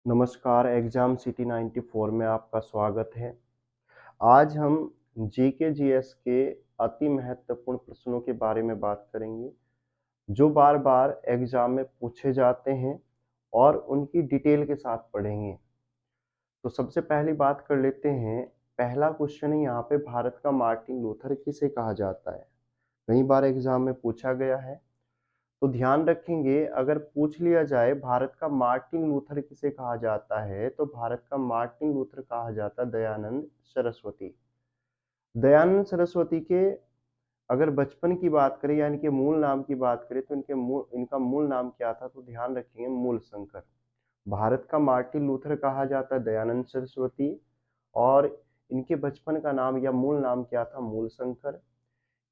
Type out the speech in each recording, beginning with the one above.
नमस्कार, exam city 94 में आपका स्वागत है। आज हम जीके जीएस के अति महत्वपूर्ण प्रश्नों के बारे में बात करेंगे, जो बार-बार एग्जाम में पूछे जाते हैं और उनकी डिटेल के साथ पढ़ेंगे। तो सबसे पहली बात कर लेते हैं, पहला क्वेश्चन है यहाँ पे भारत का मार्टिन लूथर किसे कहा जाता है? कई बार एग्जाम में पूछा गया है। तो ध्यान रखेंगे, अगर पूछ लिया जाए भारत का मार्टिन लूथर किसे कहा जाता है, तो भारत का मार्टिन लूथर कहा जाता है दयानंद सरस्वती। दयानंद सरस्वती के अगर बचपन की बात करें यानी कि मूल नाम की बात करें तो इनका मूल नाम क्या था, तो ध्यान रखेंगे मूलशंकर। भारत का मार्टिन लूथर कहा जाता है दयानंद सरस्वती और इनके बचपन का नाम या मूल नाम क्या था, मूलशंकर।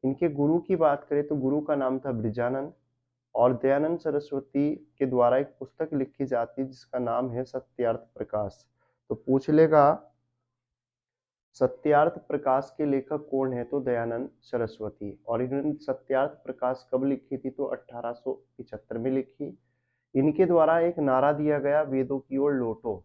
इनके गुरु की बात करें तो गुरु का नाम था ब्रिजानंद और दयानंद सरस्वती के द्वारा एक पुस्तक लिखी जाती है जिसका नाम है सत्यार्थ प्रकाश। तो पूछ लेगा, सत्यार्थ प्रकाश के लेखक कौन है, तो दयानंद सरस्वती। और इन्होंने सत्यार्थ प्रकाश कब लिखी थी, तो 1875 में लिखी। इनके द्वारा एक नारा दिया गया, वेदों की ओर लौटो।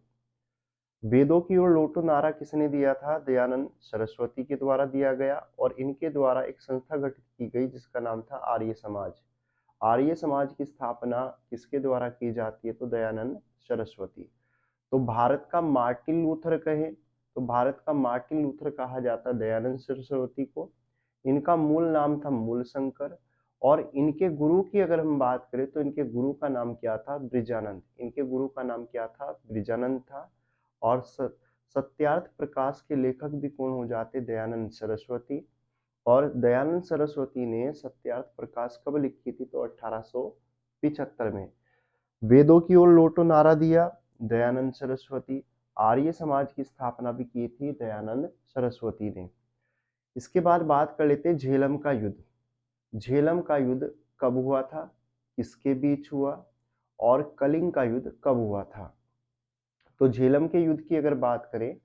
वेदों की ओर लौटो नारा किसने दिया था, दयानंद सरस्वती के द्वारा दिया गया। और इनके द्वारा एक संस्था गठित की गई जिसका नाम था आर्य समाज। आर्य समाज की स्थापना किसके द्वारा की जाती है, तो दयानंद सरस्वती। तो भारत का मार्टिन लूथर कहे तो भारत का मार्टिन लूथर कहा जाता दयानंद सरस्वती को। इनका मूल नाम था मूलशंकर और इनके गुरु की अगर हम बात करें तो इनके गुरु का नाम क्या था, ब्रिजानंद। इनके गुरु का नाम क्या था, ब्रिजानंद था। और सत्यार्थ प्रकाश के लेखक भी कौन हो जाते, दयानंद सरस्वती। और दयानंद सरस्वती ने सत्यार्थ प्रकाश कब लिखी थी, तो 1875 में। वेदों की ओर लौटो नारा दिया दयानंद सरस्वती। आर्य समाज की स्थापना भी की थी दयानंद सरस्वती ने। इसके बाद बात कर लेते हैं झेलम का युद्ध। झेलम का युद्ध कब हुआ था, किसके बीच हुआ, और कलिंग का युद्ध कब हुआ था। तो झेलम के युद्ध की अगर बात करें,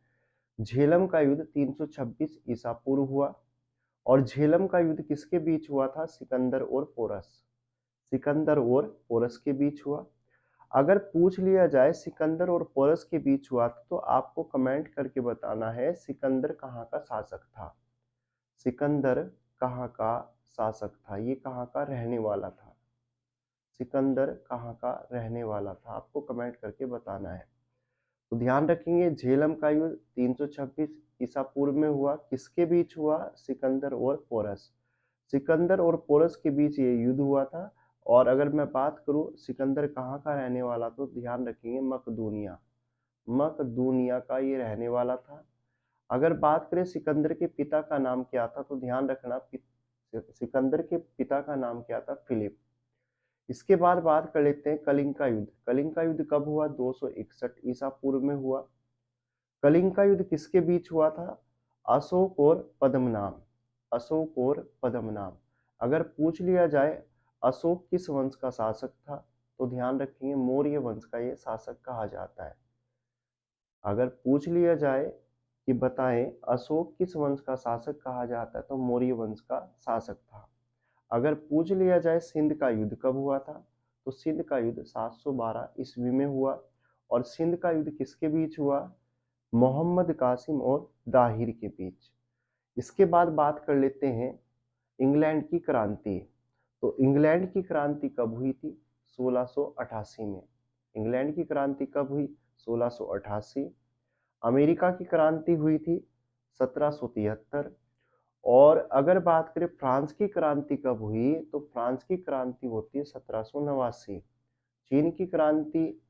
झेलम का युद्ध 326 ईसा पूर्व हुआ। और झेलम का युद्ध किसके बीच हुआ था, सिकंदर और पोरस। सिकंदर और पोरस के बीच हुआ। अगर पूछ लिया जाए सिकंदर और पोरस के बीच हुआ तो आपको कमेंट करके बताना है सिकंदर कहाँ का शासक था। सिकंदर कहाँ का शासक था, ये कहाँ का रहने वाला था। सिकंदर कहाँ का रहने वाला था, आपको कमेंट करके बताना है। तो ध्यान रखेंगे, झेलम का युद्ध 326 ईसा पूर्व में हुआ। किसके बीच हुआ, सिकंदर और पोरस। सिकंदर और पोरस के बीच ये युद्ध हुआ था। और अगर मैं बात करूं सिकंदर कहाँ का रहने वाला, तो ध्यान रखेंगे मकदूनिया। मकदूनिया का ये रहने वाला था। अगर बात करें सिकंदर के पिता का नाम क्या था, तो ध्यान रखना सिकंदर के पिता का नाम क्या था, फिलिप। इसके बाद बात कर लेते हैं कलिंग का युद्ध। कलिंग का युद्ध कब हुआ, 261 ईसा पूर्व में हुआ। कलिंग का युद्ध किसके बीच हुआ था, अशोक और पद्मनाभ। अशोक और पद्मनाभ। अगर पूछ लिया जाए अशोक किस वंश का शासक था, तो ध्यान रखेंगे मौर्य वंश का ये शासक कहा जाता है। अगर पूछ लिया जाए कि बताएं अशोक किस वंश का शासक कहा जाता है, तो मौर्य वंश का शासक था। अगर पूछ लिया जाए सिंध का युद्ध कब हुआ था, तो सिंध का युद्ध 712 ईस्वी में हुआ। और सिंध का युद्ध किसके बीच हुआ, मोहम्मद कासिम और दाहिर के बीच। इसके बाद बात कर लेते हैं इंग्लैंड की क्रांति। तो इंग्लैंड की क्रांति कब हुई थी, 1688 में। इंग्लैंड की क्रांति कब हुई, 1688। अमेरिका की क्रांति हुई थी 1773। और अगर बात करें फ्रांस की क्रांति कब हुई, तो फ्रांस की क्रांति होती है 1789। चीन की क्रांति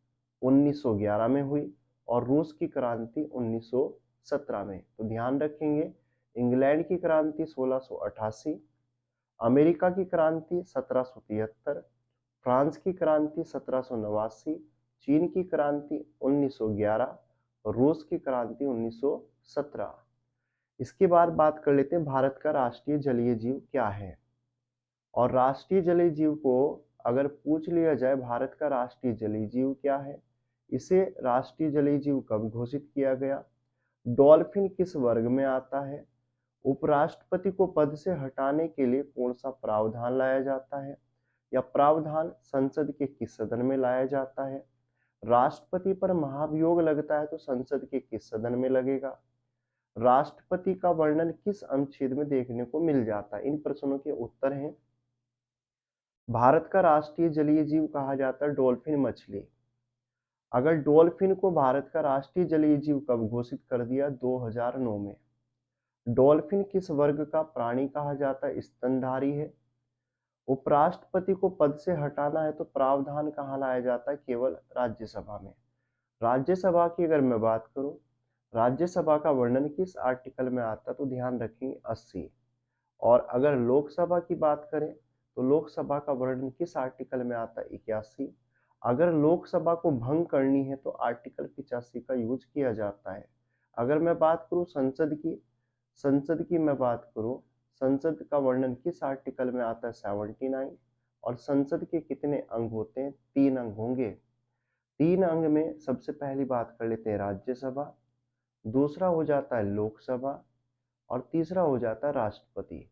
1911 में हुई और रूस की क्रांति 1917 में। तो ध्यान रखेंगे, इंग्लैंड की क्रांति 1688, अमेरिका की क्रांति 1773, फ्रांस की क्रांति 1789, चीन की क्रांति 1911 और रूस की क्रांति 1917। इसके बाद बात कर लेते हैं भारत का राष्ट्रीय जलीय जीव क्या है। और राष्ट्रीय जलीय जीव को अगर पूछ लिया जाए भारत का राष्ट्रीय जलीय जीव क्या है, इसे राष्ट्रीय जलीय जीव कब घोषित किया गया, डॉल्फिन किस वर्ग में आता है, उपराष्ट्रपति को पद से हटाने के लिए कौन सा प्रावधान लाया जाता है, या प्रावधान संसद के किस सदन में लाया जाता है, राष्ट्रपति पर महाभियोग लगता है तो संसद के किस सदन में लगेगा? राष्ट्रपति का वर्णन किस अनुच्छेद में देखने को मिल जाता है? इन प्रश्नों के उत्तर हैं, भारत का राष्ट्रीय जलीय जीव कहा जाता है डॉल्फिन मछली। अगर डॉल्फिन को भारत का राष्ट्रीय जलीय जीव कब घोषित कर दिया? 2009 में। डॉल्फिन किस वर्ग का प्राणी कहा जाता है? स्तनधारी है। उपराष्ट्रपति को पद से हटाना है तो प्रावधान कहाँ लाया जाता है? केवल राज्यसभा में। राज्यसभा की अगर मैं बात करूं, राज्यसभा का वर्णन किस आर्टिकल में आता है? तो ध्यान रखेंगे 80। और अगर लोकसभा की बात करें तो लोकसभा का वर्णन किस आर्टिकल में आता है? 81। अगर लोकसभा को भंग करनी है तो आर्टिकल 85 का यूज किया जाता है। अगर मैं बात करूं संसद की मैं बात करूं, संसद का वर्णन किस आर्टिकल में आता है? 79। और संसद के कितने अंग होते हैं? 3 अंग होंगे। 3 अंग में सबसे पहली बात कर लेते हैं राज्यसभा, दूसरा हो जाता है लोकसभा और तीसरा हो जाता है राष्ट्रपति।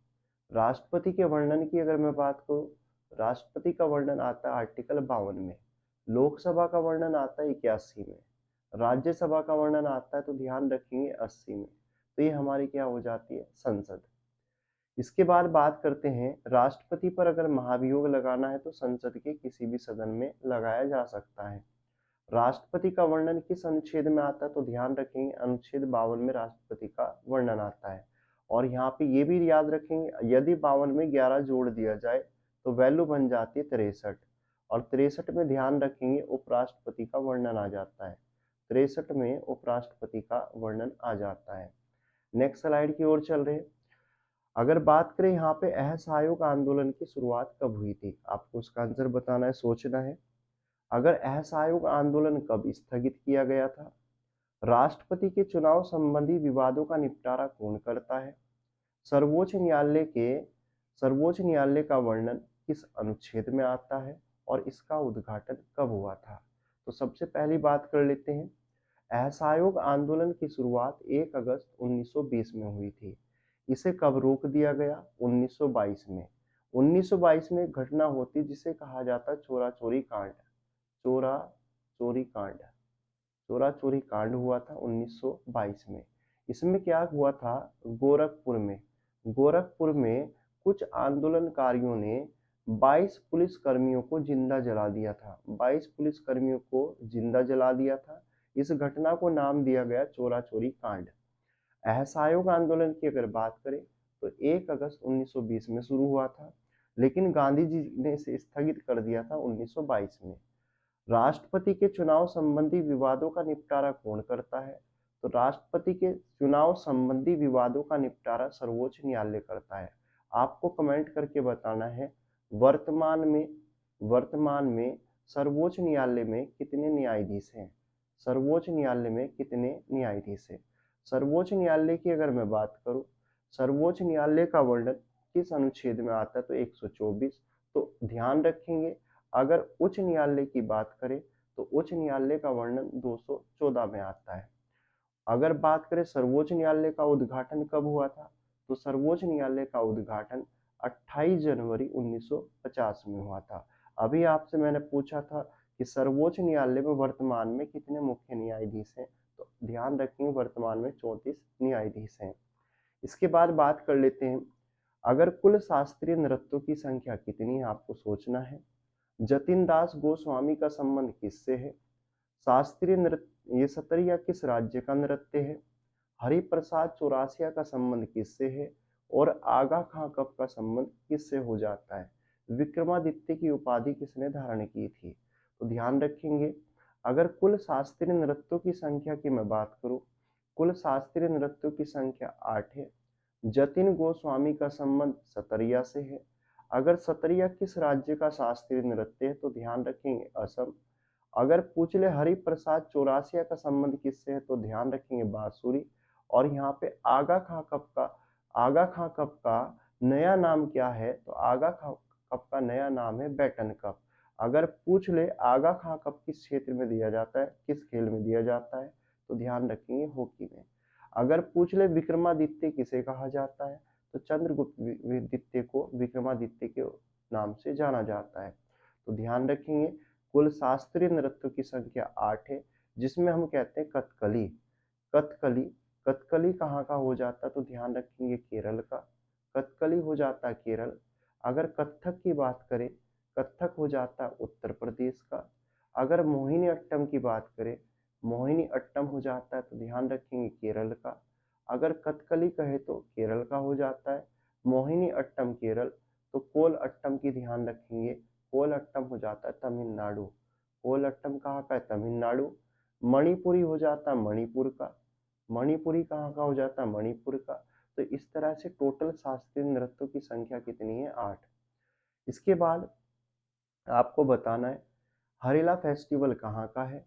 राष्ट्रपति के वर्णन की अगर मैं बात करूं, राष्ट्रपति का वर्णन आता है आर्टिकल 52 में, लोकसभा का वर्णन आता है 81 में, राज्यसभा का वर्णन आता है तो ध्यान रखेंगे 80 में। तो ये हमारी क्या हो जाती है? संसद। इसके बाद बात करते हैं, राष्ट्रपति पर अगर महाभियोग लगाना है तो संसद के किसी भी सदन में लगाया जा सकता है। राष्ट्रपति का वर्णन किस अनुच्छेद में आता है? तो ध्यान रखेंगे अनुच्छेद 52 में राष्ट्रपति का वर्णन आता है। और यहाँ पे ये भी याद रखेंगे, यदि 52 में 11 जोड़ दिया जाए तो वैल्यू बन जाती है 63। और 63 में ध्यान रखेंगे उपराष्ट्रपति का वर्णन आ जाता है। 63 में उपराष्ट्रपति का वर्णन आ जाता है। नेक्स्ट स्लाइड की ओर चल रहे हैं। अगर बात करें यहाँ पे असहयोग आंदोलन की शुरुआत कब हुई थी? आपको उसका आंसर बताना है, सोचना है। अगर असहयोग आंदोलन कब स्थगित किया गया था? राष्ट्रपति के चुनाव संबंधी विवादों का निपटारा कौन करता है? सर्वोच्च न्यायालय का वर्णन किस अनुच्छेद में आता है और इसका उद्घाटन कब हुआ था? तो सबसे पहली बात कर लेते हैं, असहयोग आंदोलन की शुरुआत 1 अगस्त 1920 में हुई थी। इसे कब रोक दिया गया? 1922 में। 1922 में एक घटना होती जिसे कहा जाता है चोरा चोरी कांड। चोरा चोरी कांड चोरा-चोरी कांड हुआ था 1922 में। इसमें क्या हुआ था? गोरखपुर में कुछ आंदोलनकारियों ने 22 पुलिस कर्मियों को जिंदा जला दिया था। 22 पुलिस कर्मियों को जिंदा जला दिया था। इस घटना को नाम दिया गया चोरा-चोरी कांड। असहयोग आंदोलन की अगर बात करें तो 1 अगस्त 1920 में शुरू हुआ था, लेकिन गांधी जी ने इसे स्थगित कर दिया था 1922 में। राष्ट्रपति के चुनाव संबंधी विवादों का निपटारा कौन करता है? तो राष्ट्रपति के चुनाव संबंधी विवादों का निपटारा सर्वोच्च न्यायालय करता है। आपको कमेंट करके बताना है, वर्तमान में सर्वोच्च न्यायालय में कितने न्यायाधीश हैं? सर्वोच्च न्यायालय में कितने न्यायाधीश हैं? सर्वोच्च न्यायालय की अगर मैं बात करूं, सर्वोच्च न्यायालय का वर्णन किस अनुच्छेद में आता है? तो 124। तो ध्यान रखेंगे, अगर उच्च न्यायालय की बात करें तो उच्च न्यायालय का वर्णन 214 में आता है। अगर बात करें सर्वोच्च न्यायालय का उद्घाटन कब हुआ था? तो सर्वोच्च न्यायालय का उद्घाटन 28 जनवरी 1950 में हुआ था। अभी आपसे मैंने पूछा था कि सर्वोच्च न्यायालय में वर्तमान में कितने मुख्य न्यायाधीश हैं? तो ध्यान रखेंगे वर्तमान में 34 न्यायाधीश हैं। इसके बाद बात कर लेते हैं, अगर कुल शास्त्रीय नृत्यों की संख्या कितनी है? आपको सोचना है। जतिन दास गोस्वामी का संबंध किससे है? शास्त्रीय नृत्य ये सतरिया किस राज्य का नृत्य है? हरिप्रसाद चौरासिया का संबंध किससे है? और आगा खां कब का संबंध किससे हो जाता है? विक्रमादित्य की उपाधि किसने धारण की थी? तो ध्यान रखेंगे, अगर कुल शास्त्रीय नृत्यों की संख्या की मैं बात करूं, कुल शास्त्रीय नृत्यों की संख्या 8 है। जतिन गोस्वामी का संबंध सतरिया से है। अगर सतरिया किस राज्य का शास्त्रीय नृत्य है? तो ध्यान रखेंगे असम। अगर पूछ ले हरिप्रसाद चौरासिया का संबंध किससे है? तो ध्यान रखेंगे बांसुरी। और यहाँ पे आगा खां कप का नया नाम क्या है? तो आगा खां कप का नया नाम है बैटन कप। अगर पूछ ले आगा खां कप किस क्षेत्र में दिया जाता है, किस खेल में दिया जाता है? तो ध्यान रखेंगे हॉकी में। अगर पूछ ले विक्रमादित्य किसे कहा जाता है? तो चंद्रगुप्त को विक्रमादित्य के नाम से जाना जाता है। तो ध्यान रखेंगे कुल शास्त्रीय नृत्यों की संख्या 8 है, जिसमें हम कहते हैं कथकली। कथकली कथकली कहाँ का हो जाता है, तो ध्यान रखेंगे केरल का। कथकली हो जाता है केरल। अगर कथक की बात करें, कथक हो जाता है उत्तर प्रदेश का। अगर मोहिनी अट्टम की बात करें, मोहिनी अट्टम हो जाता है, तो ध्यान रखेंगे केरल का। अगर कथकली कहे तो केरल का हो जाता है, मोहिनी अट्टम केरल। तो कोल अट्टम की ध्यान रखेंगे, कोल अट्टम हो जाता है तमिलनाडु। कोल अट्टम कहाँ का है, तमिलनाडु। मणिपुरी हो जाता है मणिपुर का। मणिपुरी कहाँ का हो जाता है, मणिपुर का। तो इस तरह से टोटल शास्त्रीय नृत्यों की संख्या कितनी है, 8। इसके बाद आपको बताना है हरेला फेस्टिवल कहाँ का है,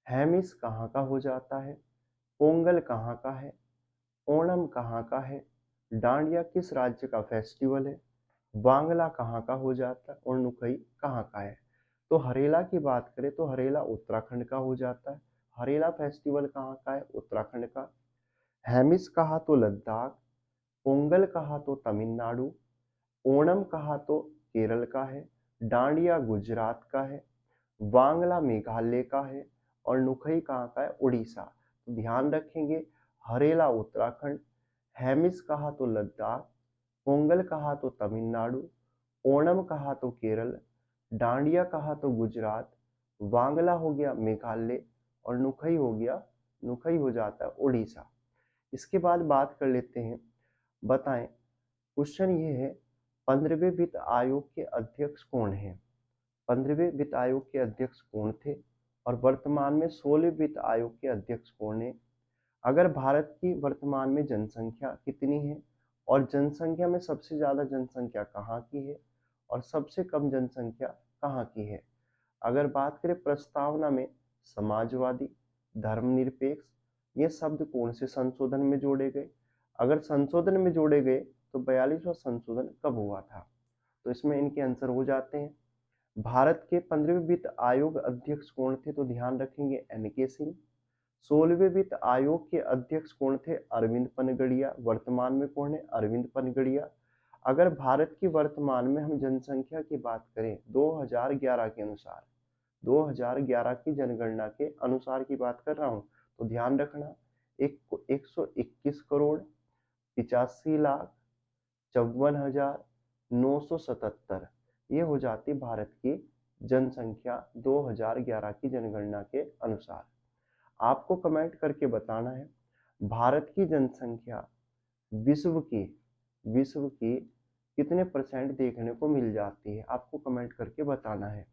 हेमिस कहाँ का हो जाता है, पोंगल कहाँ का है, ओणम कहाँ का है, डांडिया किस राज्य का फेस्टिवल है, बांग्ला कहाँ का हो जाता है और नुकई कहाँ का है। तो हरेला की बात करें तो हरेला उत्तराखंड का हो जाता है। हरेला फेस्टिवल कहाँ का है, उत्तराखंड का। हेमिस कहा तो लद्दाख, पोंगल कहा तो तमिलनाडु, ओणम कहा तो केरल का है, डांडिया गुजरात का है, वांगला मेघालय का है और नुकई कहाँ का है, उड़ीसा। तो ध्यान रखेंगे हरेला उत्तराखंड, हेमिस कहा तो लद्दाख, पोंगल कहा तो तमिलनाडु, ओणम कहा तो केरल, डांडिया कहा तो गुजरात, वांगला हो गया मेघालय और नुकई हो जाता है उड़ीसा। इसके बाद बात कर लेते हैं, बताएं क्वेश्चन ये है 15वें वित्त आयोग के अध्यक्ष कौन है। 15वें वित्त आयोग के अध्यक्ष कौन थे और वर्तमान में 16वें वित्त आयोग के अध्यक्ष कौन है। अगर भारत की वर्तमान में जनसंख्या कितनी है और जनसंख्या में सबसे ज्यादा जनसंख्या कहाँ की है और सबसे कम जनसंख्या कहाँ की है। अगर बात करें प्रस्तावना में समाजवादी, धर्मनिरपेक्ष, ये शब्द कौन से संशोधन में जोड़े गए। अगर संशोधन में जोड़े गए तो 42वां संशोधन कब हुआ था। तो इसमें इनके आंसर हो जाते हैं। भारत के 15वें वित्त आयोग अध्यक्ष कौन थे, तो ध्यान रखेंगे एन.के. सिंह। 16वें वित्त आयोग के अध्यक्ष कौन थे, अरविंद पनगड़िया। वर्तमान में कौन है, अरविंद पनगड़िया। अगर भारत की वर्तमान में हम जनसंख्या की बात करें 2011 के अनुसार, 2011 की जनगणना के अनुसार की बात कर रहा हूँ, तो ध्यान रखना 121 करोड़ 85 लाख 54,977, ये हो जाती भारत की जनसंख्या 2011 की जनगणना के अनुसार। आपको कमेंट करके बताना है भारत की जनसंख्या विश्व की कितने परसेंट देखने को मिल जाती है, आपको कमेंट करके बताना है।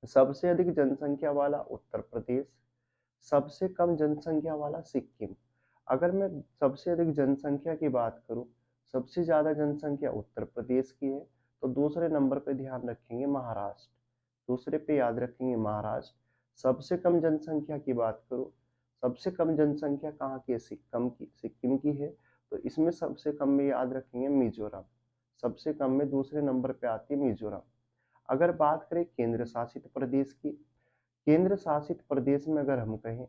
सबसे अधिक जनसंख्या वाला उत्तर प्रदेश, सबसे कम जनसंख्या वाला सिक्किम। अगर मैं सबसे अधिक जनसंख्या की बात करूं, सबसे ज्यादा जनसंख्या उत्तर प्रदेश की है, तो दूसरे नंबर पे ध्यान रखेंगे महाराष्ट्र। दूसरे पे याद रखेंगे महाराष्ट्र। सबसे कम जनसंख्या की बात करूं, सबसे कम जनसंख्या कहाँ की है, सिक्किम की है। तो इसमें सबसे कम में याद रखेंगे मिजोरम। सबसे कम में दूसरे नंबर पे आती है मिजोरम। अगर बात करें केंद्र शासित प्रदेश की, केंद्र शासित प्रदेश में अगर हम कहें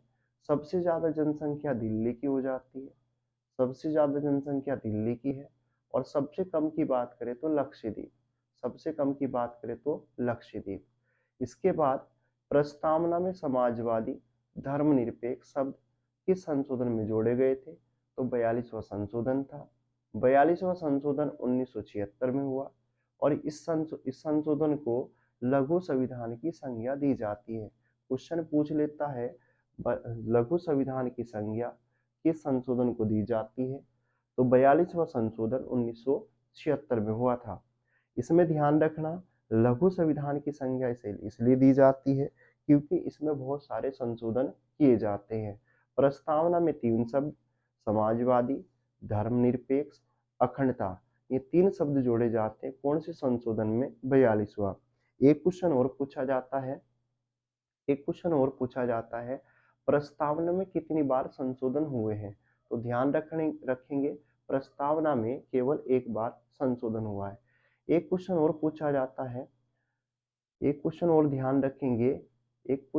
सबसे ज्यादा जनसंख्या दिल्ली की हो जाती है। सबसे ज्यादा जनसंख्या दिल्ली की है। और सबसे कम की बात करें तो लक्षद्वीप। सबसे कम की बात करें तो लक्षद्वीप। इसके बाद प्रस्तावना में समाजवादी, धर्मनिरपेक्ष शब्द किस संशोधन में जोड़े गए थे, तो 42वां संशोधन था। 42वां संशोधन 1976 में हुआ और इस संशोधन को लघु संविधान की संज्ञा दी जाती है। क्वेश्चन पूछ लेता है लघु संविधान की संज्ञा किस संशोधन को दी जाती है, तो 42वां संशोधन 1976 में हुआ था। इसमें ध्यान रखना लघु संविधान की संज्ञा इसे इसलिए दी जाती है क्योंकि इसमें बहुत सारे संशोधन किए जाते हैं। प्रस्तावना में 3 शब्द समाजवादी, धर्मनिरपेक्ष, अखंडता, ये 3 शब्द जोड़े जाते हैं कौन से संशोधन में, 42वां। एक क्वेश्चन और पूछा जाता है प्रस्तावना में कितनी बार संशोधन हुए हैं, तो ध्यान रखेंगे प्रस्तावना में केवल एक बार संशोधन हुआ है। एक क्वेश्चन और पूछा जाता है, एक क्वेश्चन और ध्यान रखेंगे, एक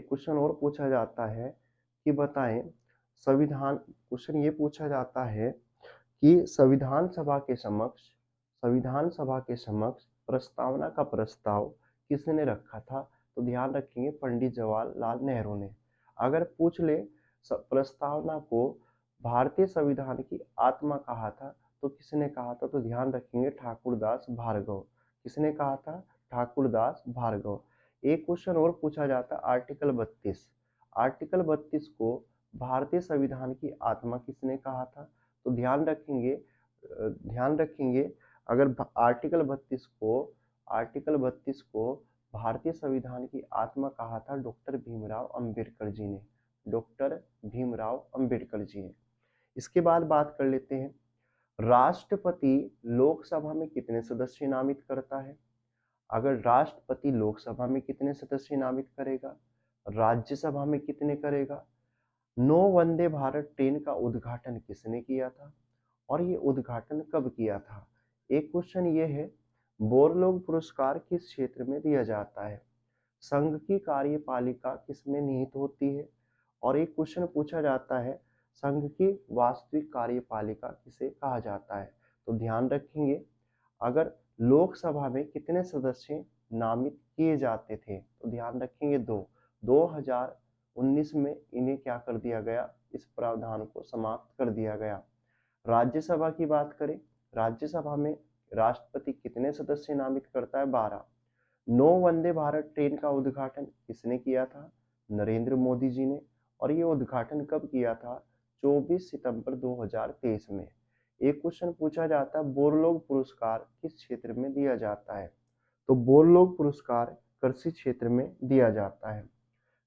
क्वेश्चन और पूछा जाता है कि बताएं क्वेश्चन ये पूछा जाता है कि संविधान सभा के समक्ष संविधान सभा के समक्ष प्रस्तावना का प्रस्ताव किसने रखा था? तो ध्यान रखेंगे पंडित जवाहरलाल नेहरू ने। अगर पूछ ले प्रस्तावना को भारतीय संविधान की आत्मा कहा था तो किसने कहा था? तो ध्यान रखेंगे ठाकुरदास भार्गव। किसने कहा था? ठाकुरदास भार्गव। एक क्वेश्चन और पूछा जाता है आर्टिकल 32। आर्टिकल 32 को भारतीय संविधान की आत्मा किसने कहा था? तो ध्यान रखेंगे अगर आर्टिकल 32 को भारतीय संविधान की आत्मा कहा था डॉक्टर भीमराव अंबेडकर जी ने। डॉक्टर भीमराव अंबेडकर जी ने। इसके बाद बात कर लेते हैं राष्ट्रपति लोकसभा में कितने सदस्य नामित करता है? अगर राष्ट्रपति लोकसभा में कितने सदस्य नामित करेगा, राज्यसभा में कितने करेगा? 9 वंदे भारत ट्रेन का उद्घाटन किसने किया था और ये उद्घाटन कब किया था? एक क्वेश्चन ये है बोरलोग पुरस्कार किस क्षेत्र में दिया जाता है? संघ की कार्यपालिका किसमें निहित होती है? और एक क्वेश्चन पूछा जाता है संघ की वास्तविक कार्यपालिका किसे कहा जाता है? तो ध्यान रखेंगे अगर लोकसभा में कितने सदस्य नामित किए जाते थे? तो ध्यान रखेंगे 2। 2019 में इन्हें क्या कर दिया गया? इस प्रावधान को समाप्त कर दिया गया। राज्यसभा की बात करें, राज्यसभा में राष्ट्रपति कितने सदस्य नामित करता है? 12। 9 वंदे भारत ट्रेन का उद्घाटन किसने किया था? नरेंद्र मोदी जी ने। और ये उद्घाटन कब किया था? 24 सितंबर 2023 में। एक क्वेश्चन पूछा जाता है बोरलोग पुरस्कार किस क्षेत्र में दिया जाता है? तो बोरलोग पुरस्कार कृषि क्षेत्र में दिया जाता है।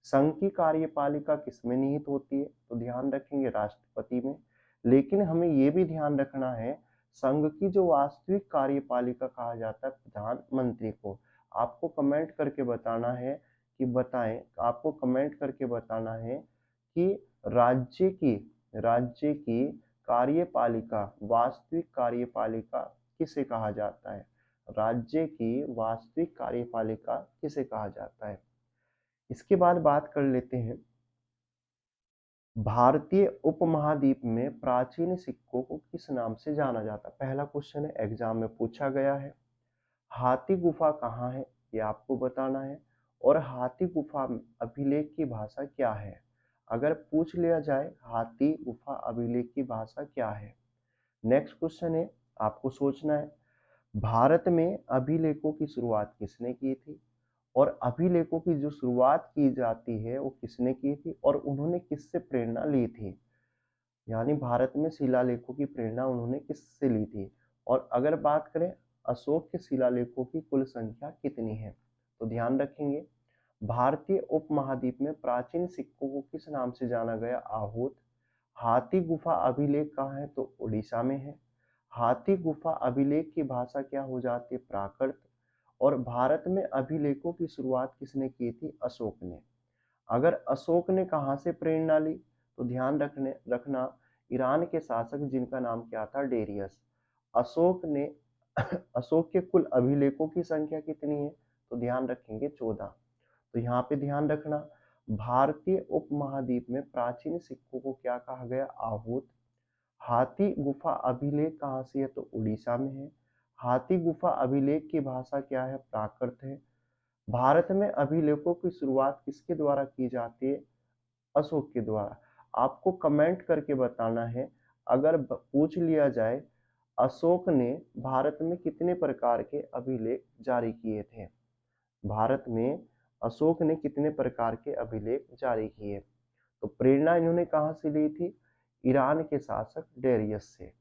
संघ की कार्यपालिका किसमें निहित होती है? तो ध्यान रखेंगे राष्ट्रपति में। लेकिन हमें ये भी ध्यान रखना है संघ की जो वास्तविक कार्यपालिका कहा जाता है प्रधानमंत्री को। आपको कमेंट करके बताना है आपको कमेंट करके बताना है कि राज्य की कार्यपालिका वास्तविक कार्यपालिका किसे कहा जाता है? राज्य की वास्तविक कार्यपालिका किसे कहा जाता है? इसके बाद बात कर लेते हैं भारतीय उपमहाद्वीप में प्राचीन सिक्कों को किस नाम से जाना जाता है? पहला क्वेश्चन है एग्जाम में पूछा गया है। हाथी गुफा कहाँ है ये आपको बताना है। और हाथी गुफा अभिलेख की भाषा क्या है? अगर पूछ लिया जाए हाथी गुफा अभिलेख की भाषा क्या है? नेक्स्ट क्वेश्चन है आपको सोचना है भारत में अभिलेखों की शुरुआत किसने की थी? और अभिलेखों की जो शुरुआत की जाती है वो किसने की थी और उन्होंने किससे प्रेरणा ली थी? यानी भारत में शिलालेखों की प्रेरणा उन्होंने किससे ली थी? और अगर बात करें अशोक के शिलालेखों की कुल संख्या कितनी है? तो ध्यान रखेंगे भारतीय उपमहाद्वीप में प्राचीन सिक्कों को किस नाम से जाना गया? आहूत। हाथी गुफा अभिलेख कहाँ है? तो उड़ीसा में है। हाथी गुफा अभिलेख की भाषा क्या हो जाती है? प्राकृत। और भारत में अभिलेखों की शुरुआत किसने की थी? अशोक ने। अगर अशोक ने कहाँ से प्रेरणा ली? तो ध्यान रखना ईरान के शासक जिनका नाम क्या था? डेरियस। अशोक ने अशोक के कुल अभिलेखों की संख्या कितनी है? तो ध्यान रखेंगे 14। तो यहाँ पे ध्यान रखना भारतीय उपमहाद्वीप में प्राचीन सिक्कों को क्या कहा गया? आहूत। हाथी गुफा अभिलेख कहाँ से है? तो उड़ीसा में है। हाथी गुफा अभिलेख की भाषा क्या है? प्राकृत है। भारत में अभिलेखों की शुरुआत किसके द्वारा की जाती है? अशोक के द्वारा। आपको कमेंट करके बताना है अगर पूछ लिया जाए अशोक ने भारत में कितने प्रकार के अभिलेख जारी किए थे? भारत में अशोक ने कितने प्रकार के अभिलेख जारी किए? तो प्रेरणा इन्होंने कहाँ से ली थी? ईरान के शासक डेरियस से।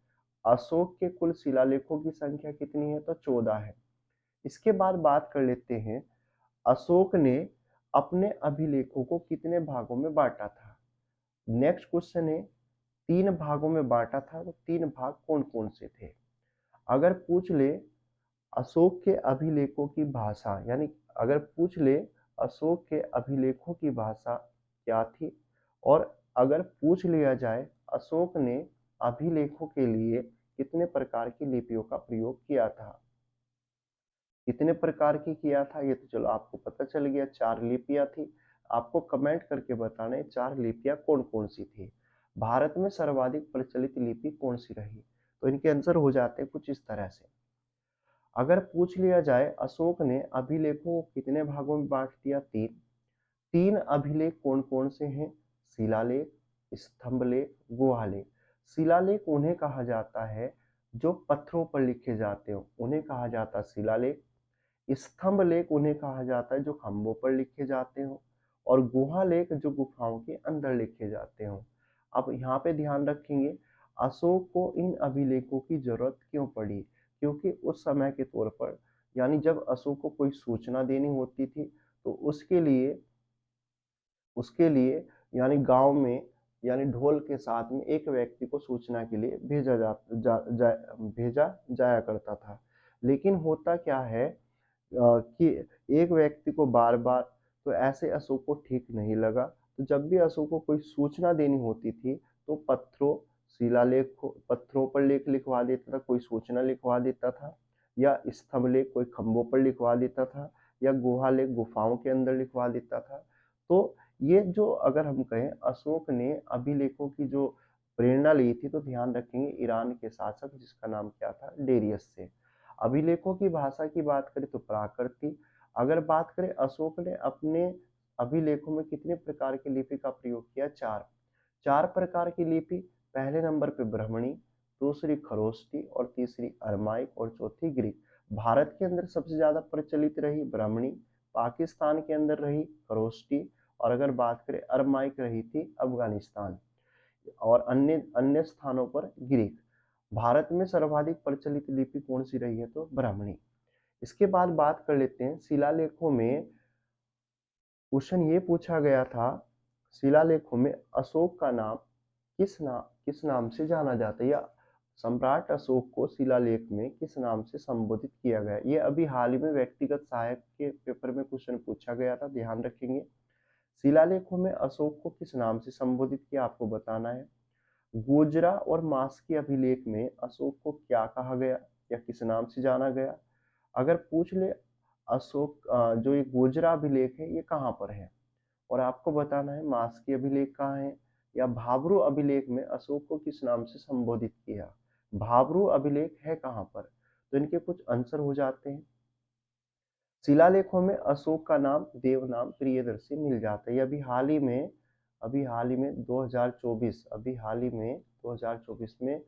अशोक के कुल शिलालेखों की संख्या कितनी है? तो 14 है। इसके बाद बात कर लेते हैं अशोक ने अपने अभिलेखों को कितने भागों में बांटा था? नेक्स्ट क्वेश्चन है 3 भागों में बांटा था तो 3 भाग कौन कौन से थे? अगर पूछ ले अशोक के अभिलेखों की भाषा यानी अगर पूछ ले अशोक के अभिलेखों की भाषा क्या थी? और अगर पूछ लिया जाए अशोक ने अभिलेखों के लिए कितने प्रकार की लिपियों का प्रयोग किया था? कितने प्रकार की किया था ये तो चलो आपको पता चल गया 4 लिपियां थी। आपको कमेंट करके बताना है 4 लिपियां कौन कौन सी थी? भारत में सर्वाधिक प्रचलित लिपि कौन सी रही? तो इनके आंसर हो जाते हैं कुछ इस तरह से। अगर पूछ लिया जाए अशोक ने अभिलेखों को कितने भागों में बांट दिया? 3। 3 अभिलेख कौन-कौन से हैं? शिलालेख, स्तंभलेख, गुहालेख। शिलालेख उन्हें कहा जाता है जो पत्थरों पर लिखे जाते हो, उन्हें कहा जाता है शिलालेख। स्तंभ लेख उन्हें कहा जाता है जो खंभों पर लिखे जाते हो, और गुहा लेख जो गुफाओं के अंदर लिखे जाते हो। अब यहाँ पे ध्यान रखेंगे, अशोक को इन अभिलेखों की जरूरत क्यों पड़ी? क्योंकि उस समय के तौर पर, यानी जब अशोक को कोई सूचना देनी होती थी, तो उसके लिए यानी गांव में, यानी ढोल के साथ में एक व्यक्ति को सूचना के लिए भेजा जाया करता था। लेकिन होता क्या है कि एक व्यक्ति को बार-बार, तो ऐसे अशोक को ठीक नहीं लगा। तो जब भी अशोक को कोई सूचना देनी होती थी, तो पत्थरों पर लेख लिखवा देता था, कोई सूचना लिखवा देता था, या स्तंभ लेख कोई खंभों पर लिखवा देता था, या गुहा लेख गुफाओं के अंदर लिखवा देता था। तो ये जो अगर हम कहें अशोक ने अभिलेखों की जो प्रेरणा ली थी, तो ध्यान रखेंगे ईरान के शासक जिसका नाम क्या था? डेरियस से। अभिलेखों की भाषा की बात करें तो प्राकृतिक। अगर बात करें अशोक ने अपने अभिलेखों में कितने प्रकार की लिपि का प्रयोग किया? 4। 4 प्रकार की लिपि। पहले नंबर पे ब्राह्मणी, दूसरी खरोष्टी, और तीसरी अरमाइक, और चौथी ग्रीक। भारत के अंदर सबसे ज्यादा प्रचलित रही ब्राह्मणी, पाकिस्तान के अंदर रही खरोष्टी, और अगर बात करें अरमाइक रही थी अफगानिस्तान, और अन्य अन्य स्थानों पर ग्रीक। भारत में सर्वाधिक प्रचलित लिपि कौन सी रही है? तो ब्राह्मणी। इसके बाद बात कर लेते हैं शिलालेखों में। क्वेश्चन ये पूछा गया था, शिलालेखों में अशोक का नाम किस नाम से जाना जाता है, या सम्राट अशोक को शिलालेख में किस नाम से संबोधित किया गया? ये अभी हाल ही में व्यक्तिगत सहायक के पेपर में क्वेश्चन पूछा गया था, ध्यान रखेंगे। शिलालेखों में अशोक को किस नाम से संबोधित किया, आपको बताना है। गोजरा और मास्की अभिलेख में अशोक को क्या कहा गया या किस नाम से जाना गया? अगर पूछ ले अशोक, जो ये गोजरा अभिलेख है ये कहाँ पर है, और आपको बताना है मास्की अभिलेख कहाँ है, या भाब्रू अभिलेख में अशोक को किस नाम से संबोधित किया? भाब्रू अभिलेख है कहाँ पर? तो इनके कुछ आंसर हो जाते हैं। शिलालेखों में अशोक का नाम देवनाम प्रियदर्शी मिल जाता है। ये अभी हाल ही में 2024 में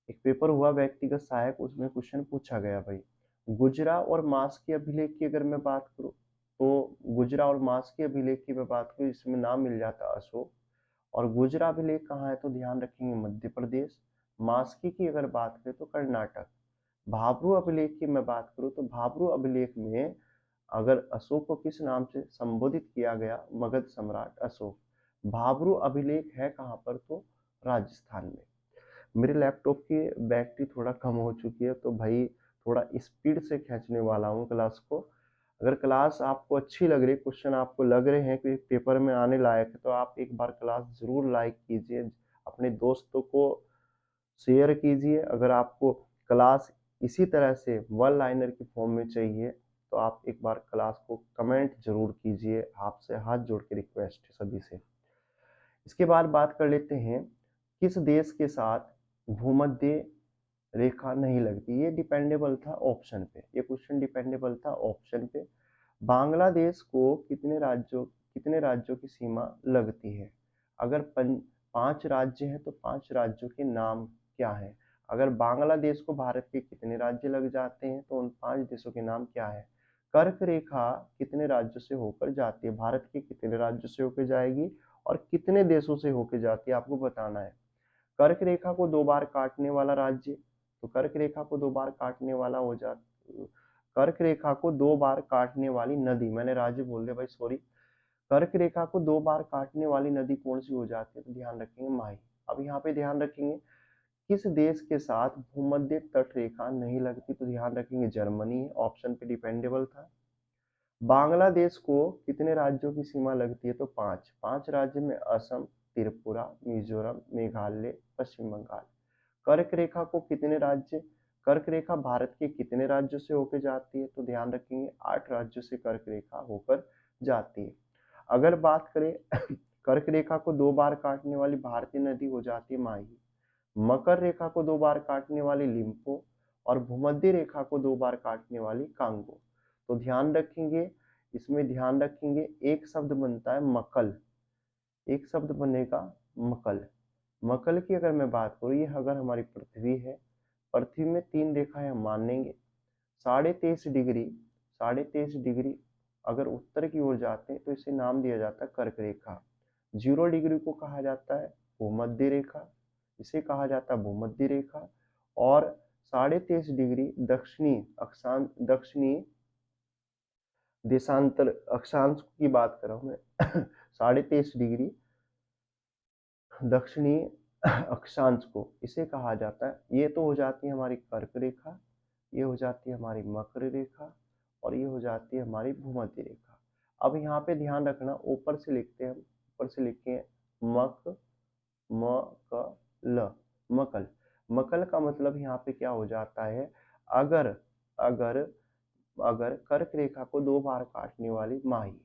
एक पेपर हुआ व्यक्तिगत सहायक, उसमें क्वेश्चन पूछा गया भाई। गुजरा और मास के अभिलेख की अगर मैं बात करूं, तो गुजरा और मास के अभिलेख की मैं बात करूं, इसमें नाम मिल जाता अशोक। और गुजरा अभिलेख कहाँ है? तो ध्यान रखेंगे मध्य प्रदेश। मास्की की अगर बात करें तो कर्नाटक। भाब्रू अभिलेख की मैं बात करूं, तो भाब्रू अभिलेख में अगर अशोक को किस नाम से संबोधित किया गया? मगध सम्राट अशोक। भाब्रू अभिलेख है कहाँ पर? तो राजस्थान में। मेरे लैपटॉप की बैटरी थोड़ा कम हो चुकी है, तो भाई थोड़ा स्पीड से खींचने वाला हूँ क्लास को। अगर क्लास आपको अच्छी लग रही, क्वेश्चन आपको लग रहे हैं कि पेपर में आने लायक है, तो आप एक बार क्लास जरूर लाइक कीजिए, अपने दोस्तों को शेयर कीजिए। अगर आपको क्लास इसी तरह से वन लाइनर की फॉर्म में चाहिए, तो आप एक बार क्लास को कमेंट जरूर कीजिए। आपसे हाथ जोड़ के रिक्वेस्ट है सभी से। इसके बाद बात कर लेते हैं, किस देश के साथ भूमध्य रेखा नहीं लगती? ये डिपेंडेबल था ऑप्शन पे, ये क्वेश्चन डिपेंडेबल था ऑप्शन पे। बांग्लादेश को कितने राज्यों की सीमा लगती है? अगर 5 राज्य हैं, तो 5 राज्यों के नाम क्या है? अगर बांग्लादेश को भारत के कितने राज्य लग जाते हैं, तो उन 5 देशों के नाम क्या है? कर्क रेखा कितने राज्यों से होकर जाती है? भारत के कितने राज्यों से होकर जाएगी और कितने देशों से होकर जाती है, आपको बताना है। कर्क रेखा को 2 बार काटने वाला राज्य, तो कर्क रेखा को 2 बार काटने वाला हो जाता, कर्क रेखा को 2 बार काटने वाली नदी, मैंने राज्य बोल दिया भाई, सॉरी। कर्क रेखा को 2 बार काटने वाली नदी कौन सी हो जाती है? तो ध्यान रखेंगे माही। अब यहाँ पे ध्यान रखेंगे, किस देश के साथ भूमध्य तट रेखा नहीं लगती? तो ध्यान रखेंगे जर्मनी, ऑप्शन पे डिपेंडेबल था। बांग्लादेश को कितने राज्यों की सीमा लगती है? तो 5। 5 राज्य में असम, त्रिपुरा, मिजोरम, मेघालय, पश्चिम बंगाल। कर्क रेखा को कितने राज्य, कर्क रेखा भारत के कितने राज्यों से होकर जाती है? तो ध्यान रखेंगे 8 राज्यों से कर्क रेखा होकर जाती है। अगर बात करें कर्क रेखा को 2 बार काटने वाली भारतीय नदी हो जाती है माही। मकर रेखा को 2 बार काटने वाली लिम्पो, और भूमध्य रेखा को 2 बार काटने वाली कांगो। तो ध्यान रखेंगे, इसमें ध्यान रखेंगे एक शब्द बनता है मकल, एक शब्द बनेगा मकल। मकल की अगर मैं बात करूँ, ये अगर हमारी पृथ्वी है, पृथ्वी में 3 रेखाएं हम मान लेंगे। 23.5 डिग्री अगर उत्तर की ओर जाते हैं तो इसे नाम दिया जाता है कर्क रेखा। 0 डिग्री को कहा जाता है भूमध्य रेखा, इसे कहा जाता है भूमध्य रेखा। और 23.5 डिग्री दक्षिणी देशांतर अक्षांश की बात कर रहा हूं मैं 23.5 डिग्री दक्षिणी अक्षांश को इसे कहा जाता है। ये तो हो जाती है हमारी कर्क रेखा, ये हो जाती है हमारी मकर रेखा, और ये हो जाती है हमारी भूमध्य रेखा। अब यहाँ पे ध्यान रखना, ऊपर से लिखते हैं हम, ऊपर से लिखते हैं मक म क ल, मकल। मकल का मतलब यहाँ पे क्या हो जाता है, अगर अगर अगर कर्क रेखा को 2 बार काटने वाली माही।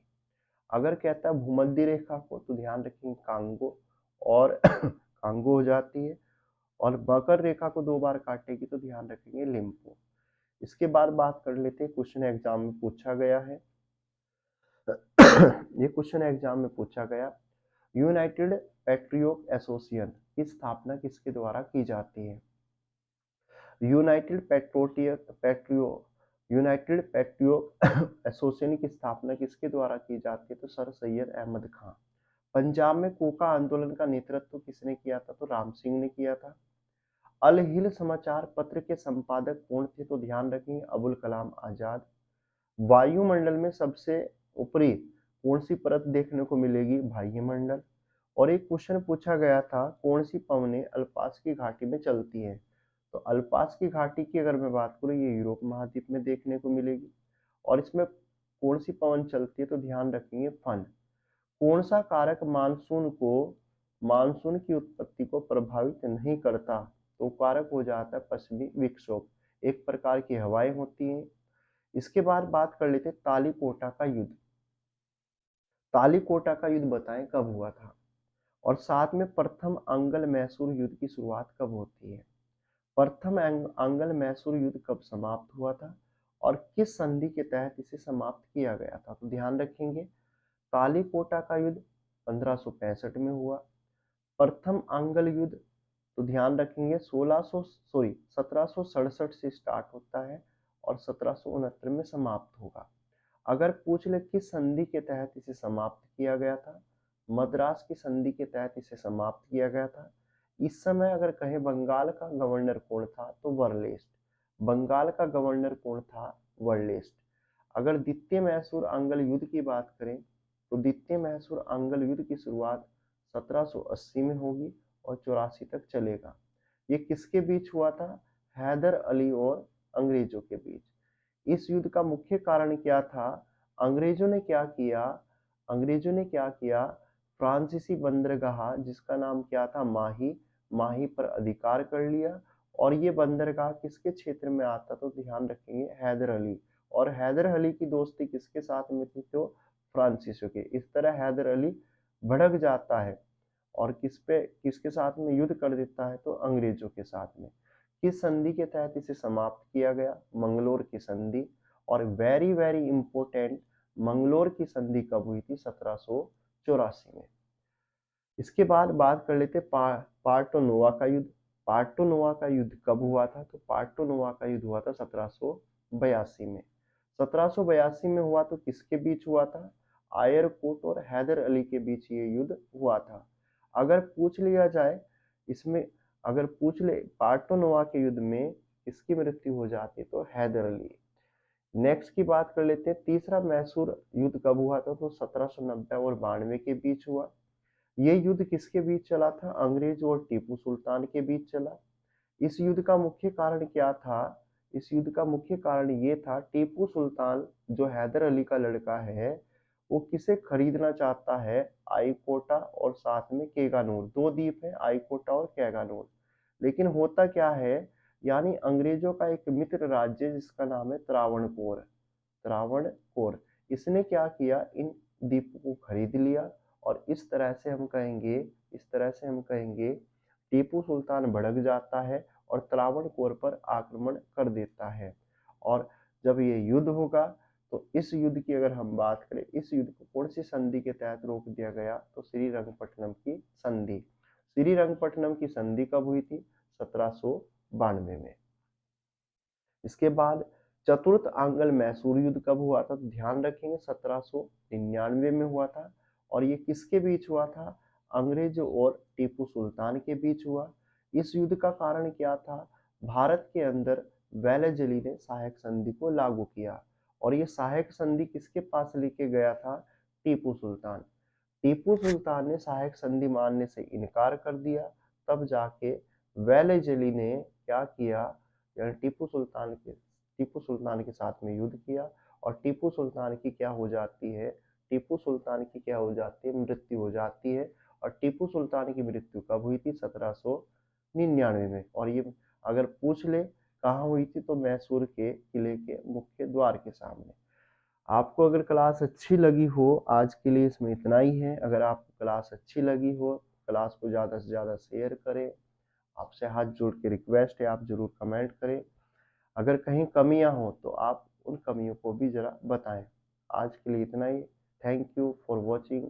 अगर कहता है भूमध्य रेखा को तो ध्यान रखेंगे कांगो, और कांगो हो जाती है। और मकर रेखा को 2 बार काटेगी तो ध्यान रखेंगे लिम्पो। इसके बाद बात कर लेते हैं, क्वेश्चन एग्जाम में पूछा गया है ये क्वेश्चन एग्जाम में पूछा गया, यूनाइटेड पेट्रियोट एसोसिएशन की स्थापना किसके द्वारा की जाती है। यूनाइटेड पेट्रियोट एसोसिएशन की स्थापना किसके द्वारा की जाती है, तो सर सैयद अहमद खान। पंजाब में कोका आंदोलन का नेतृत्व किसने किया था, तो राम सिंह ने किया था। अल हिंद समाचार पत्र के संपादक कौन थे, तो ध्यान रखेंगे अबुल कलाम आजाद। वायुमंडल में सबसे ऊपरी कौन सी परत देखने को मिलेगी, बाह्यमंडल। और एक क्वेश्चन पूछा गया था, कौन सी पवनें अल्पास की घाटी में चलती हैं, तो अल्पास की घाटी की अगर मैं बात करूँ, ये यूरोप महाद्वीप में देखने को मिलेगी। और इसमें कौन सी पवन चलती है, तो ध्यान रखेंगे फन। कौन सा कारक मानसून की उत्पत्ति को प्रभावित नहीं करता, तो कारक हो जाता है पश्चिमी विक्षोभ, एक प्रकार की हवाएं होती हैं। इसके बाद बात कर लेते हैं तालीकोटा का युद्ध। तालीकोटा का युद्ध बताएं कब हुआ था, और साथ में प्रथम अंगल मैसूर युद्ध की शुरुआत कब होती है। प्रथम अंगल मैसूर युद्ध कब समाप्त हुआ था, और किस संधि के तहत इसे समाप्त किया गया था, तो ध्यान रखेंगे तालीकोटा का युद्ध 1565 में हुआ। प्रथम अंगल युद्ध तो ध्यान रखेंगे 1767 से स्टार्ट होता है और 1769 में समाप्त होगा। अगर पूछ ले किस संधि के तहत इसे समाप्त किया गया था, मद्रास की संधि के तहत इसे समाप्त किया गया था। इस समय अगर कहें बंगाल का गवर्नर कौन था, तो वर्लेस्ट। बंगाल का गवर्नर कौन था, वर्लेस्ट। अगर द्वितीय मैसूर अंगल युद्ध की बात करें तो द्वितीय मैसूर अंगल युद्ध की शुरुआत 1780 में होगी और 84 तक चलेगा। ये किसके बीच हुआ था, हैदर अली और अंग्रेजों के बीच। इस युद्ध का मुख्य कारण क्या था, अंग्रेजों ने क्या किया, फ्रांसीसी बंदरगाह जिसका नाम क्या था माही पर अधिकार कर लिया। और ये बंदरगाह किसके क्षेत्र में आता, तो ध्यान रखेंगे हैदर अली। और हैदर अली की दोस्ती किसके साथ में थी, तो फ्रांसीसियों के। इस तरह हैदर अली भड़क जाता है और किसके साथ में युद्ध कर देता है, तो अंग्रेजों के साथ में। किस संधि के तहत इसे समाप्त किया गया, मंगलोर की संधि। और वेरी वेरी इंपोर्टेंट, मंगलोर की संधि कब हुई थी, 1784 में। इसके बाद बात कर लेते पार्टोनोवा का युद्ध। पार्टोनोवा का युद्ध कब हुआ था, तो पार्टोनोवा का युद्ध हुआ था 1782 में। 1782 में हुआ तो किसके बीच हुआ था, आयरकोट और हैदर अली के बीच ये युद्ध हुआ था। अगर पूछ लिया जाए इसमें, अगर पूछ ले पार्टोनोवा के युद्ध में किसकी मृत्यु हो जाती, तो हैदर अली। नेक्स्ट की बात कर लेते हैं, तीसरा मैसूर युद्ध कब हुआ था, तो 1790 और 92 के बीच हुआ। ये युद्ध किसके बीच चला था, अंग्रेज और टीपू सुल्तान के बीच चला। इस युद्ध का मुख्य कारण क्या था, इस युद्ध का मुख्य कारण ये था, टीपू सुल्तान जो हैदर अली का लड़का है, वो किसे खरीदना चाहता है, आईकोटा और साथ में केगानूर। 2 द्वीप है, आईकोटा और केगानूर। लेकिन होता क्या है, यानी अंग्रेजों का एक मित्र राज्य जिसका नाम है त्रावणकोर, त्रावणकोर, इसने क्या किया, इन द्वीपों को खरीद लिया। और इस तरह से हम कहेंगे टीपू सुल्तान भड़क जाता है और त्रावणकोर पर आक्रमण कर देता है। और जब ये युद्ध होगा तो इस युद्ध की अगर हम बात करें, इस युद्ध को कौन सी संधि के तहत रोक दिया गया, तो श्रीरंगपट्टनम की संधि। श्रीरंगपट्टनम की संधि कब हुई थी? 1792 में। इसके बाद चतुर्थ आंग्ल मैसूर युद्ध कब हुआ था? तो ध्यान रखेंगे 1799 में हुआ था। और ये किसके बीच हुआ था? अंग्रेज और टीपू सुल्तान के बीच हुआ। इस युद्ध का कारण क्या था? भारत के अंदर वेलेजली ने सहायक संधि को लागू किया। और ये सहायक संधि किसके पास लेके गया था? टीपू सुल्तान। टीपू सुल्तान ने सहायक संधि मानने से इनकार कर दिया। तब जाके वेलेजली ने क्या किया, यानी टीपू सुल्तान के साथ में युद्ध किया। और टीपू सुल्तान की क्या हो जाती है? टीपू सुल्तान की क्या हो जाती है? मृत्यु हो जाती है। और टीपू सुल्तान की मृत्यु कब हुई थी? 1799 में। और ये अगर पूछ ले कहाँ हुई थी, तो मैसूर के किले के मुख्य द्वार के सामने। आपको अगर क्लास अच्छी लगी हो, आज के लिए इसमें इतना ही है। अगर आपको क्लास अच्छी लगी हो, क्लास को ज़्यादा से ज़्यादा शेयर करें। आपसे हाथ जोड़ के रिक्वेस्ट है, आप ज़रूर कमेंट करें। अगर कहीं कमियां हो तो आप उन कमियों को भी ज़रा बताएं। आज के लिए इतना ही। Thank you for watching.